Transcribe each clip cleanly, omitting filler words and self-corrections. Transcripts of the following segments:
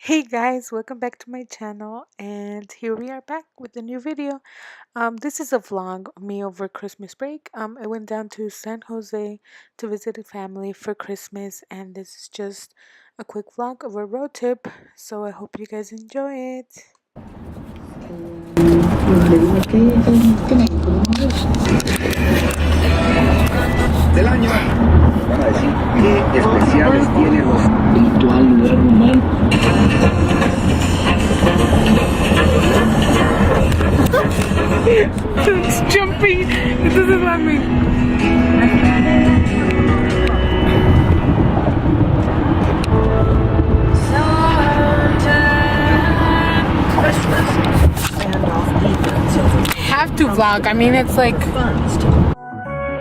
Hey guys, welcome back to my channel, and here we are back with a new video. This is a vlog of me over Christmas break. I went down to San Jose to visit a family for Christmas, and this is just a quick vlog of a road trip, so I hope you guys enjoy it. Del año. Van a decir qué especiales tiene los espiritual lugar humano. It's jumping. It doesn't let me. Have to vlog. I mean, it's like.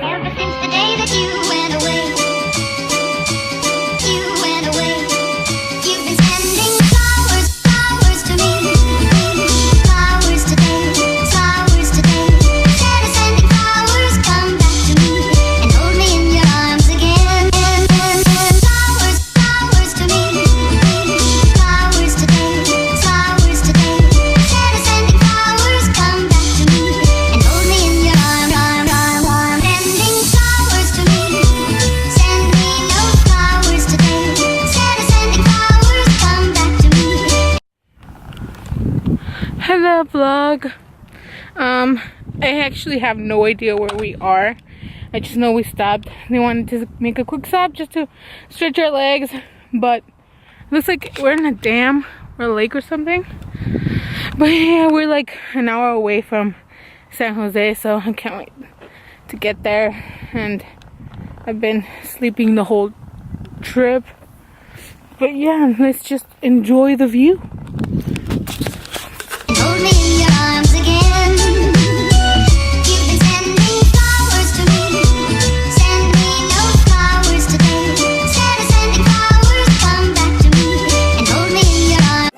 Ever since the day that you went away, you've been sending flowers, flowers to me, flowers today, instead of sending flowers, come back to me and hold me in your arms again. Flowers, flowers to me, flowers today, instead of sending flowers, come back to me and hold me in your arms. Sending flowers to me, send me no flowers today, instead of sending flowers, come back to me. Hello vlog. I actually have no idea where we are. I just know we stopped. They wanted to make a quick stop just to stretch our legs, but it looks like we're in a dam or a lake or something. But yeah, we're like an hour away from San Jose, so I can't wait to get there. And I've been sleeping the whole trip. But yeah, let's just enjoy the view. Hold me in your arms again. You've been sending flowers to me, send me no flowers today, instead of sending flowers, come back to me and hold me in your arms.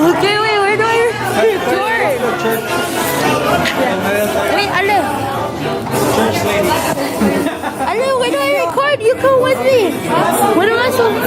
Okay, wait, where do I turn? Wait, hello. Hello, where do I record? You come with me. What am I supposed to